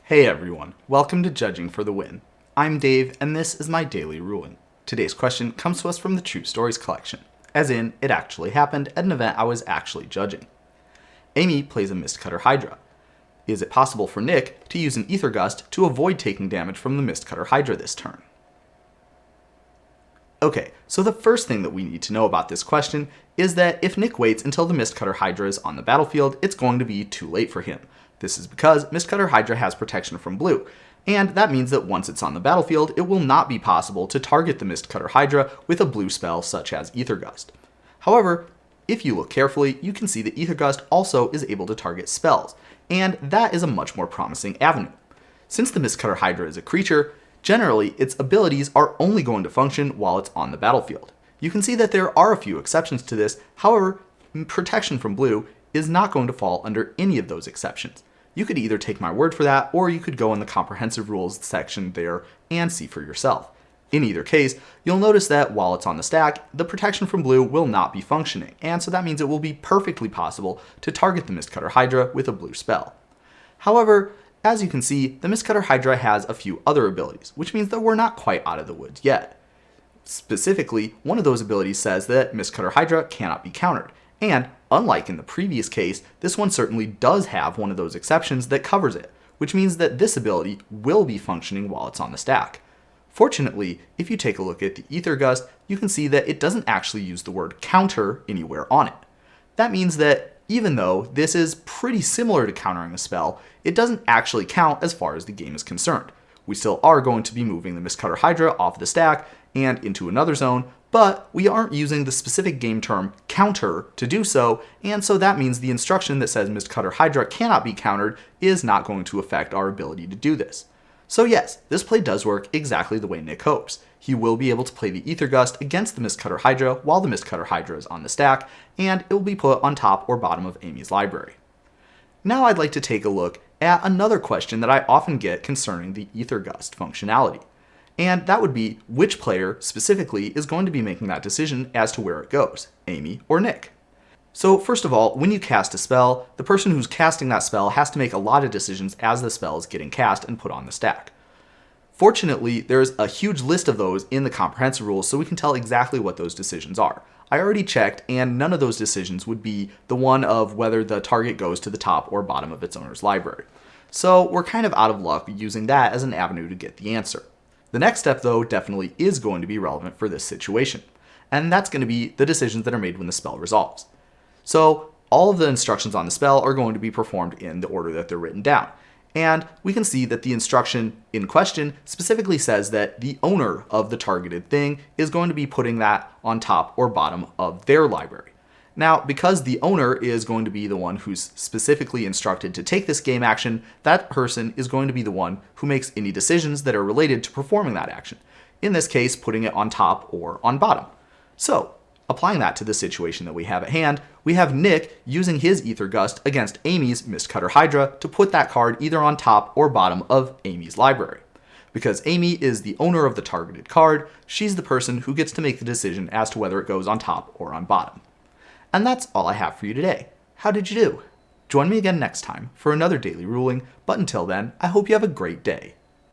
Hey everyone, welcome to Judging for the Win. I'm Dave, and this is my daily ruling. Today's question comes to us from the True Stories collection, as in, it actually happened at an event I was actually judging. Amy plays a Mistcutter Hydra. Is it possible for Nick to use an Aether Gust to avoid taking damage from the Mistcutter Hydra this turn? Okay, so the first thing that we need to know about this question is that if Nick waits until the Mistcutter Hydra is on the battlefield, it's going to be too late for him. This is because Mistcutter Hydra has protection from blue, and that means that once it's on the battlefield, it will not be possible to target the Mistcutter Hydra with a blue spell such as Aether Gust. However, if you look carefully, you can see that Aether Gust also is able to target spells, and that is a much more promising avenue. Since the Mistcutter Hydra is a creature, generally its abilities are only going to function while it's on the battlefield. You can see that there are a few exceptions to this, however, protection from blue is not going to fall under any of those exceptions. You could either take my word for that, or you could go in the comprehensive rules section there and see for yourself. In either case, you'll notice that while it's on the stack, the protection from blue will not be functioning, and so that means it will be perfectly possible to target the Mistcutter Hydra with a blue spell. However, as you can see, the Mistcutter Hydra has a few other abilities, which means that we're not quite out of the woods yet. Specifically, one of those abilities says that Mistcutter Hydra cannot be countered, and unlike in the previous case, this one certainly does have one of those exceptions that covers it, which means that this ability will be functioning while it's on the stack. Fortunately, if you take a look at the Aether Gust, you can see that it doesn't actually use the word counter anywhere on it. That means that even though this is pretty similar to countering a spell, it doesn't actually count as far as the game is concerned. We still are going to be moving the Mistcutter Hydra off the stack and into another zone, but we aren't using the specific game term counter to do so, and so that means the instruction that says Mistcutter Hydra cannot be countered is not going to affect our ability to do this. So yes, this play does work exactly the way Nick hopes. He will be able to play the Aether Gust against the Mistcutter Hydra while the Mistcutter Hydra is on the stack, and it will be put on top or bottom of Amy's library. Now I'd like to take a look at another question that I often get concerning the Aether Gust functionality. And that would be, which player specifically is going to be making that decision as to where it goes, Amy or Nick? So first of all, when you cast a spell, the person who's casting that spell has to make a lot of decisions as the spell is getting cast and put on the stack. Fortunately, there's a huge list of those in the comprehensive rules, so we can tell exactly what those decisions are. I already checked, and none of those decisions would be the one of whether the target goes to the top or bottom of its owner's library. So we're kind of out of luck using that as an avenue to get the answer. The next step, though, definitely is going to be relevant for this situation, and that's going to be the decisions that are made when the spell resolves. So all of the instructions on the spell are going to be performed in the order that they're written down, and we can see that the instruction in question specifically says that the owner of the targeted thing is going to be putting that on top or bottom of their library. Now, because the owner is going to be the one who's specifically instructed to take this game action, that person is going to be the one who makes any decisions that are related to performing that action. In this case, putting it on top or on bottom. So, applying that to the situation that we have at hand, we have Nick using his Aether Gust against Amy's Mistcutter Hydra to put that card either on top or bottom of Amy's library. Because Amy is the owner of the targeted card, she's the person who gets to make the decision as to whether it goes on top or on bottom. And that's all I have for you today. How did you do? Join me again next time for another daily ruling, but until then, I hope you have a great day.